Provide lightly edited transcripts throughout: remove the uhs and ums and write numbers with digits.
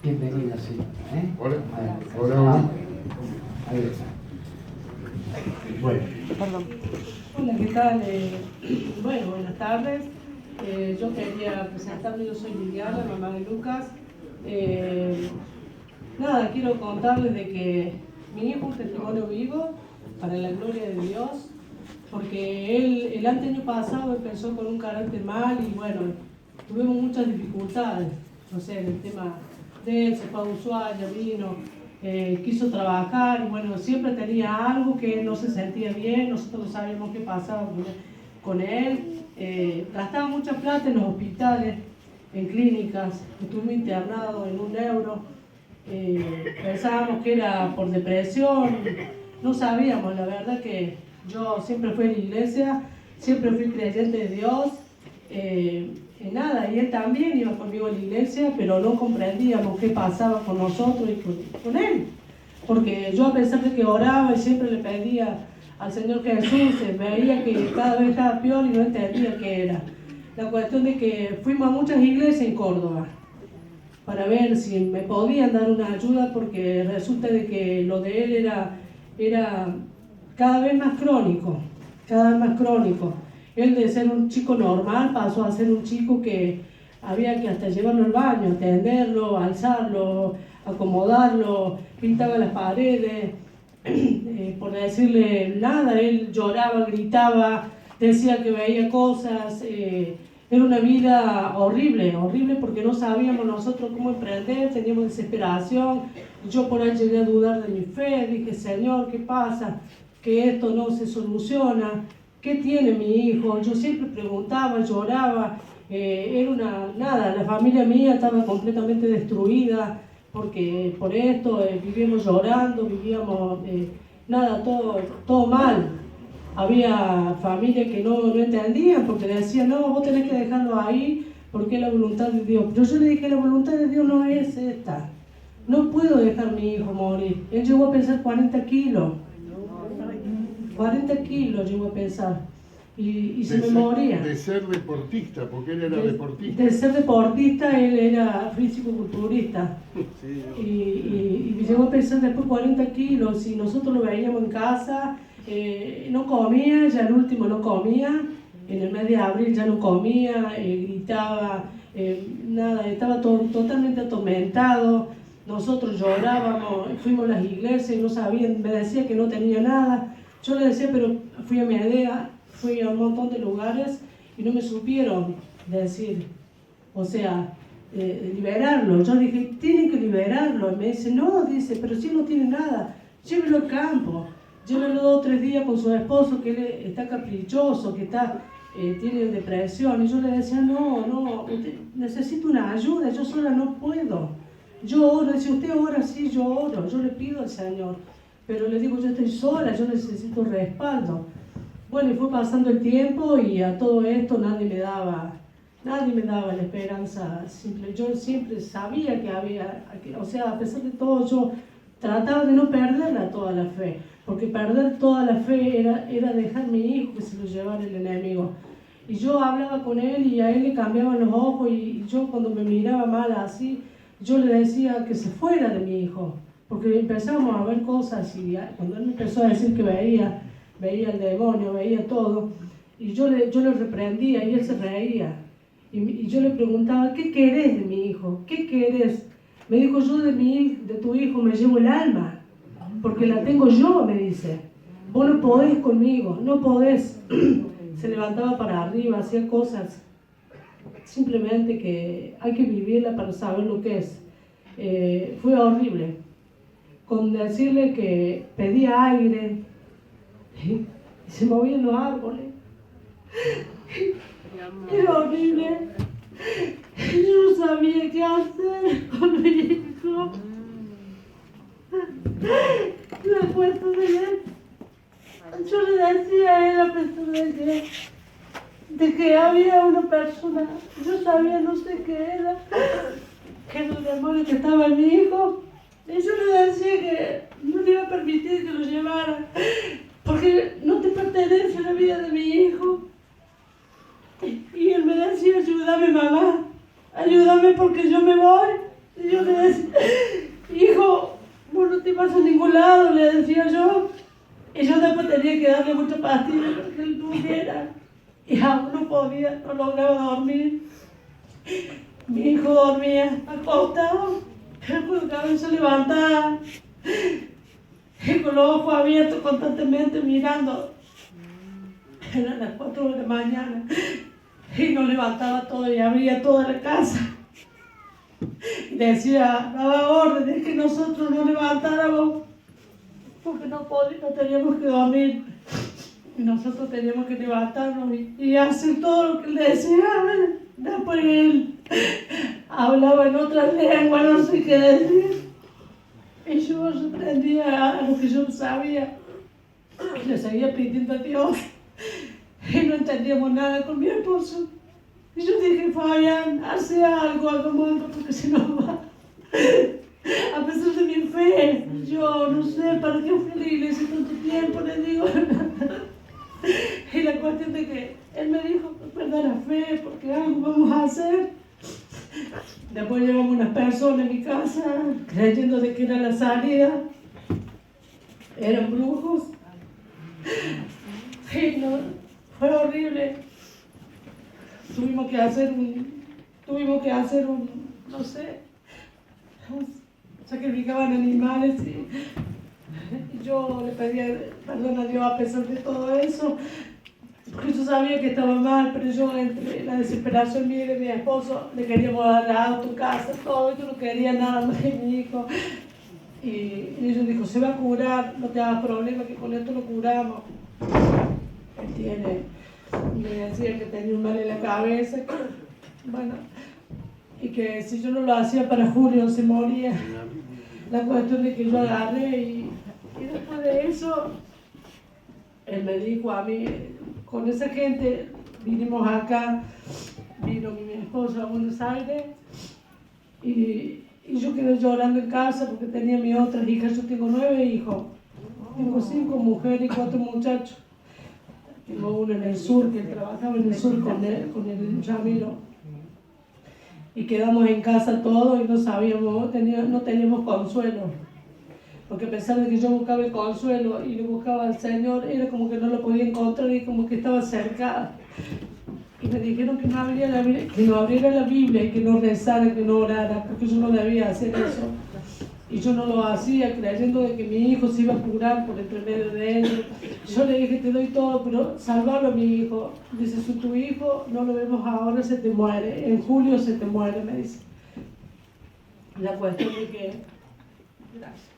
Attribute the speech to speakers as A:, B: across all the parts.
A: Bienvenida, sí.
B: Hola.
A: Hola. Ahí está. Bueno.
C: Perdón. Hola, ¿qué tal? Bueno, buenas tardes. Yo quería presentarme, yo soy Liliana, mamá de Lucas. Nada, quiero contarles de que mi hijo es un testimonio vivo para la gloria de Dios, porque él el año pasado empezó con un carácter mal y bueno, tuvimos muchas dificultades, no sé, en el tema de él, se fue a Ushuaia, vino, quiso trabajar y bueno, siempre tenía algo que no se sentía bien, nosotros no sabíamos qué pasaba con él, gastaba mucha plata en los hospitales, en clínicas, estuvo internado en un neuro, pensábamos que era por depresión, no sabíamos, la verdad que yo siempre fui a la iglesia, siempre fui creyente de Dios, nada, y él también iba conmigo a la iglesia, pero no comprendíamos qué pasaba con nosotros y con él, porque yo a pesar de que oraba y siempre le pedía al Señor Jesús, veía que cada vez estaba peor y no entendía qué era. La cuestión de que fuimos a muchas iglesias en Córdoba para ver si me podían dar una ayuda, porque resulta de que lo de él era cada vez más crónico, cada vez más crónico. Él, de ser un chico normal, pasó a ser un chico que había que hasta llevarlo al baño, atenderlo, alzarlo, acomodarlo, pintaba las paredes, por decirle nada, él lloraba, gritaba, decía que veía cosas, era una vida horrible, horrible, porque no sabíamos nosotros cómo emprender, teníamos desesperación. Yo por ahí llegué a dudar de mi fe, dije, Señor, ¿qué pasa? Que esto no se soluciona. ¿Qué tiene mi hijo? Yo siempre preguntaba, lloraba, nada, la familia mía estaba completamente destruida, porque por esto vivíamos llorando, vivíamos, nada, todo mal. Había familias que no entendían, porque decían, no, vos tenés que dejarlo ahí, porque es la voluntad de Dios. Pero yo le dije, la voluntad de Dios no es esta. No puedo dejar a mi hijo morir. Él llegó a pesar 40 kilos. 40 kilos llegó a pesar. Y se me moría.
B: De ser deportista, porque él era deportista.
C: De ser deportista, él era físico-culturista. Y llegó a pesar después 40 kilos. Y nosotros lo veíamos en casa. No comía, ya el último no comía, en el mes de abril ya no comía, gritaba, nada, estaba totalmente atormentado. Nosotros llorábamos, fuimos a las iglesias y no sabían, me decía que no tenía nada. Yo le decía, pero fui a Medea, fui a un montón de lugares y no me supieron decir, o sea, liberarlo. Yo dije, tienen que liberarlo. Y me dice, no, dice, pero si no tiene nada, llévelo al campo. Llévelo 2 o 3 días con su esposo, que él está caprichoso, que tiene depresión. Y yo le decía, no, necesito una ayuda, yo sola no puedo. Yo oro, si usted ora, sí, yo oro, yo le pido al Señor. Pero le digo, yo estoy sola, yo necesito respaldo. Bueno, y fue pasando el tiempo y a todo esto nadie me daba la esperanza simple. Yo siempre sabía que había, o sea, a pesar de todo, yo trataba de no perderla toda la fe. Porque perder toda la fe era dejar a mi hijo que se lo llevara el enemigo. Y yo hablaba con él y a él le cambiaban los ojos y yo cuando me miraba mal así, yo le decía que se fuera de mi hijo. Porque empezamos a ver cosas y cuando él me empezó a decir que veía el demonio, veía todo, y yo le reprendía y él se reía. Y yo le preguntaba, ¿qué querés de mi hijo? ¿Qué querés? Me dijo, yo de tu hijo me llevo el alma. Porque la tengo yo, me dice. Vos no podés conmigo, no podés. Se levantaba para arriba, hacía cosas. Simplemente que hay que vivirla para saber lo que es. Fue horrible. Con decirle que pedía aire y se movían los árboles. Era horrible. Yo no sabía qué hacer con mi hijo. La fuerza de él. Yo le decía a él, a pesar de que había una persona, yo sabía no sé qué era, que era el demonio que estaba en mi hijo, y yo le decía que no le iba a permitir que lo llevara, porque no te pertenece a la vida de mi hijo. Y él me decía, ayúdame mamá, ayúdame porque yo me voy. Y yo le decía, hijo, vos no te vas a ningún lado, le decía yo. Y yo después tenía que darle muchas pastillas para que él durmiera. Y aún no podía, no lograba dormir. Mi hijo dormía acostado, con la cabeza levantada, y con los ojos abiertos constantemente mirando. Eran las 4 de la mañana y nos levantaba todo y abría toda la casa. Y decía, daba órdenes que nosotros nos levantáramos porque no teníamos que dormir. Y nosotros teníamos que levantarnos y hacer todo lo que él decía. Después él hablaba en otras lenguas, no sé qué decir. Y yo aprendía a lo que yo sabía. Y le seguía pidiendo a Dios. Y no entendíamos nada con mi esposo. Y yo dije, Fabián, hace algo más, porque si no va. A pesar de mi fe, yo no sé para qué fui a la iglesia tanto tiempo, le digo. Y la cuestión de que él me dijo, no pierdas la fe, porque algo vamos a hacer. Después llevamos unas personas a mi casa, creyendo de que era la salida. Eran brujos. Y no, fue horrible. Tuvimos que hacer un, no sé, sacrificaban animales y yo le pedía perdón a Dios a pesar de todo eso. Porque yo sabía que estaba mal, pero yo entre la desesperación mía y de mi esposo le queríamos dar auto, casa, todo, yo no quería nada más de mi hijo. Y ellos dijo, se va a curar, no te hagas problema, que con esto lo curamos. Él me decía que tenía un mal en la cabeza, bueno, y que si yo no lo hacía para Julio se moría. La cuestión de que yo agarré y después de eso, él me dijo a mí, con esa gente vinimos acá, vino mi esposo a Buenos Aires y yo quedé llorando en casa porque tenía mis otras hijas, yo tengo 9 hijos, tengo 5 mujeres y 4 muchachos. Tengo uno en el sur, que trabajaba en el sur con el Ramiro. Y quedamos en casa todos y no teníamos consuelo. Porque a pesar de que yo buscaba el consuelo y le buscaba al Señor, era como que no lo podía encontrar y como que estaba cercada. Y me dijeron que no abriera la Biblia y que no rezara, que no orara, porque yo no debía hacer eso. Y yo no lo hacía creyendo de que mi hijo se iba a curar por entre medio de él. Yo le dije, te doy todo, pero salvarlo a mi hijo. Dice, si tu hijo no lo vemos ahora, se te muere. En julio se te muere, me dice. La cuestión de que... Gracias.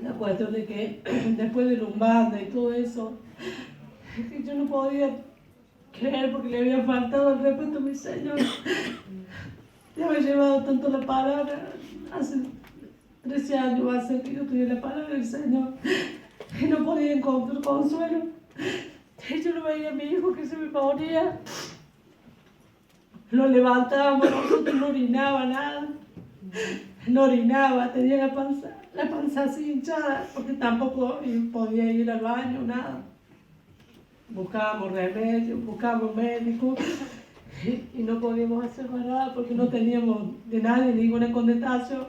C: La cuestión de que después de Lumbanda y todo eso, que yo no podía creer porque le había faltado el respeto a mi Señor. Ya me he llevado tanto la palabra, hace 13 años va a ser que yo tuve la palabra del Señor y no podía encontrar consuelo. Y yo no veía a mi hijo que se me moría. Lo levantábamos, nosotros no orinaba nada. No orinaba, tenía la panza así hinchada, porque tampoco podía ir al baño, nada. Buscábamos remedios, buscábamos médicos. Y no podíamos hacer nada porque no teníamos de nadie ninguna contestación.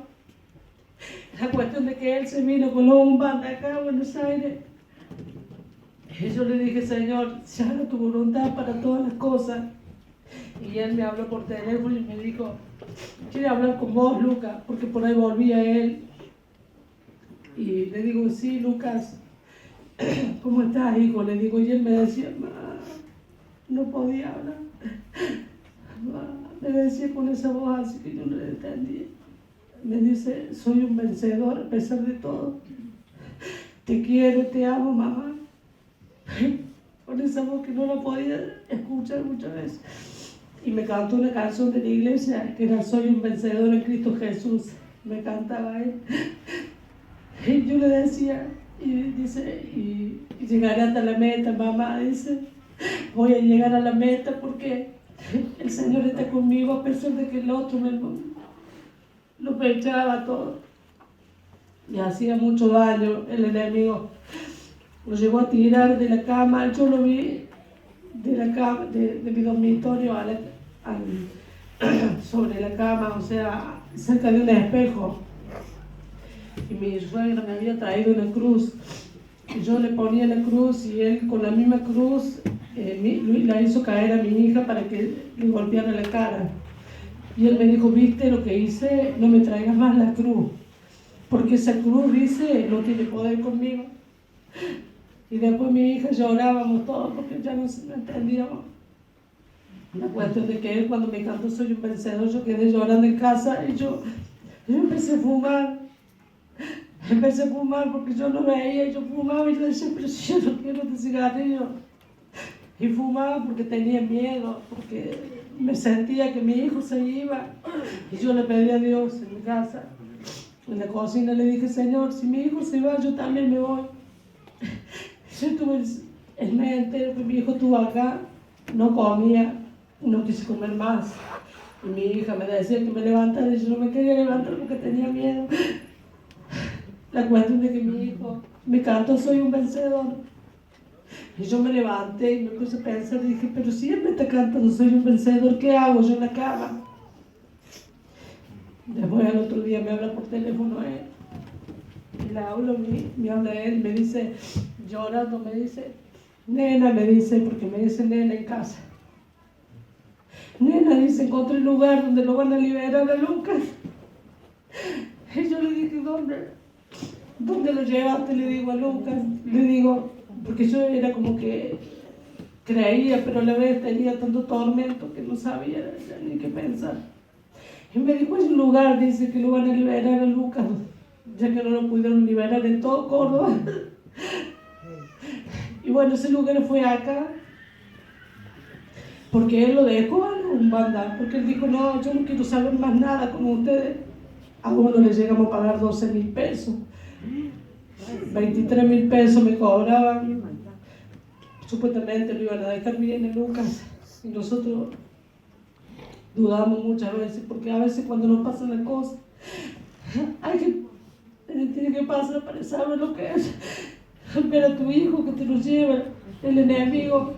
C: La cuestión de que él se vino con un banda acá a Buenos Aires. Y yo le dije, Señor, se haga tu voluntad para todas las cosas. Y él me habló por teléfono y me dijo, quiere hablar con vos, Lucas, porque por ahí volvía él. Y le digo, sí, Lucas, ¿cómo estás, hijo? Le digo, y él me decía, no podía hablar. Me decía con esa voz así que yo no le entendía. Me dice, soy un vencedor a pesar de todo. Te quiero, te amo, mamá. Con esa voz que no la podía escuchar muchas veces. Y me cantó una canción de la iglesia que era Soy un vencedor en Cristo Jesús. Me cantaba él. Y yo le decía, y dice, y llegaré hasta la meta, mamá, dice. Voy a llegar a la meta porque el Señor está conmigo a pesar de que el otro me lo pechaba todo. Y hacía mucho daño el enemigo. Lo llegó a tirar de la cama, yo lo vi de la cama, de mi dormitorio sobre la cama, o sea, cerca de un espejo. Y mi suegra me había traído una cruz. Y yo le ponía la cruz y él con la misma cruz la hizo caer a mi hija para que le golpeara la cara. Y él me dijo, ¿viste lo que hice? No me traigas más la cruz. Porque esa cruz, dice, no tiene poder conmigo. Y después mi hija llorábamos todos porque ya no entendíamos. La cuestión de que él cuando me cantó Soy un vencedor, yo quedé llorando en casa y yo empecé a fumar. Empecé a fumar porque yo no veía, yo fumaba y yo decía, pero si yo no quiero este cigarrillo. Y fumaba porque tenía miedo, porque me sentía que mi hijo se iba. Y yo le pedí a Dios en mi casa. En la cocina le dije, Señor, si mi hijo se va, yo también me voy. Yo tuve el mes entero que mi hijo estuvo acá, no comía, no quise comer más. Y mi hija me decía que me levantara y yo no me quería levantar porque tenía miedo. La cuestión de que mi hijo me cantó Soy un vencedor. Y yo me levanté y me puse a pensar y dije, pero si él me está cantando Soy un vencedor, ¿qué hago yo en la cama? Después al otro día me habla por teléfono él. Y le hablo, me habla él, me dice, llorando, me dice, nena, me dice, porque me dice nena en casa. Nena, dice, encontré el lugar donde lo van a liberar a Lucas. Y yo le dije, ¿dónde lo llevaste? Le digo a Lucas, le digo, porque yo era como que creía, pero a la vez tenía tanto tormento que no sabía ni qué pensar. Y me dijo, hay un lugar, dice, que lo van a liberar a Lucas, ya que no lo pudieron liberar en todo Córdoba. Y bueno, ese lugar fue acá, porque él lo dejó a un banda, porque él dijo, no, yo no quiero saber más nada con ustedes. A uno le llegamos a pagar 12,000 pesos. 23,000 pesos me cobraban. Supuestamente lo iban a dejar bien en Lucas. Y nosotros dudamos muchas veces, porque a veces cuando nos pasan las cosas, tiene que pasar para saber lo que es. Ver a tu hijo que te lo lleva, el enemigo,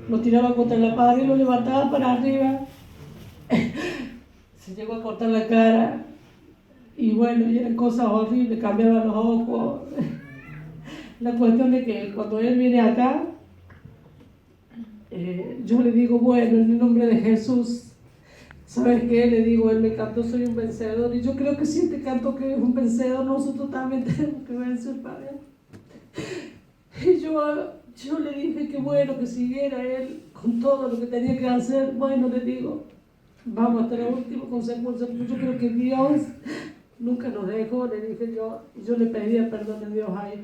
C: lo tiraba contra la pared y lo levantaba para arriba. Se llegó a cortar la cara. Y bueno, y eran cosas horribles, cambiaban los ojos. La cuestión es que cuando él viene acá, yo le digo, bueno, en el nombre de Jesús, ¿sabes qué? Le digo, él me cantó Soy un vencedor. Y yo creo que si te canto que es un vencedor, nosotros también tenemos que vencer, Padre. Y yo le dije que bueno, que siguiera él con todo lo que tenía que hacer. Bueno, le digo, vamos hasta la última consecuencia. Yo creo que Dios nunca nos dejó, le dije yo. Y yo le pedía perdón a Dios ahí.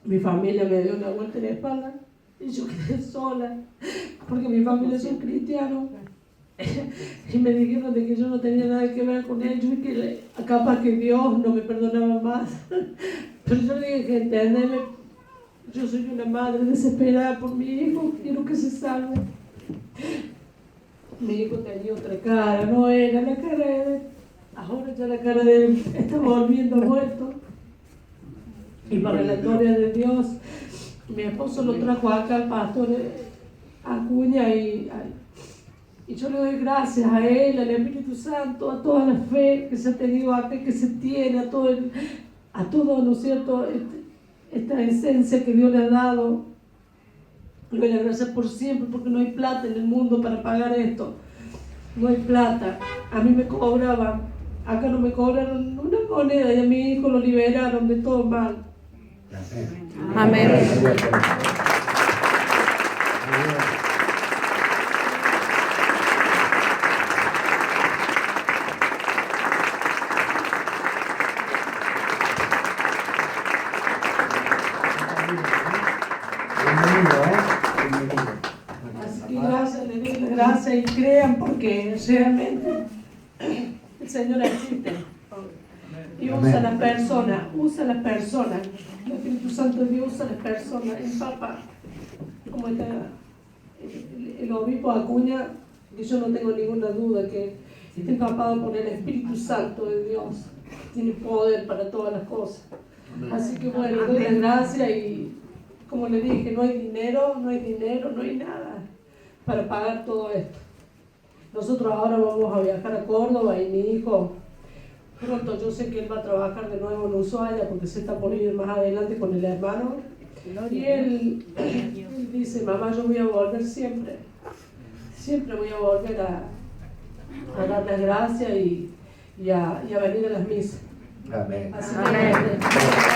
C: Mi familia me dio una vuelta en la espalda y yo quedé sola, porque mi familia son cristianos. Y me dijeron de que yo no tenía nada que ver con ellos y que capaz que Dios no me perdonaba más. Pero yo le dije, entendeme, yo soy una madre desesperada por mi hijo, quiero que se salve. Mi hijo tenía otra cara, no era la cara de él. Ahora ya la cara de él está volviendo muerto. Y para la gloria de Dios, mi esposo lo trajo acá al pastor Acuña y yo le doy gracias a él, al Espíritu Santo, a toda la fe que se ha tenido acá, que se tiene, a todo, ¿no es cierto?, esta esencia que Dios le ha dado. Le doy gracias por siempre, porque no hay plata en el mundo para pagar esto. No hay plata. A mí me cobraban, acá no me cobraron una moneda y a mi hijo lo liberaron de todo mal.
D: Amén.
C: Así que gracias, le doy gracias y crean, porque realmente el Señor existe. Y usa a las personas, el Espíritu Santo de Dios usa a las personas, empapa, como está el obispo Acuña, que yo no tengo ninguna duda que está empapado por el Espíritu Santo de Dios, tiene poder para todas las cosas. Así que bueno, doy las gracias y como le dije, no hay dinero, no hay nada para pagar todo esto. Nosotros ahora vamos a viajar a Córdoba y mi hijo, pronto yo sé que él va a trabajar de nuevo en Ushuaia porque se está por ir más adelante con el hermano. Y él dice, mamá, yo voy a volver siempre. Siempre voy a volver a dar las gracias y a venir a las misas.
A: Amén.
C: Así que,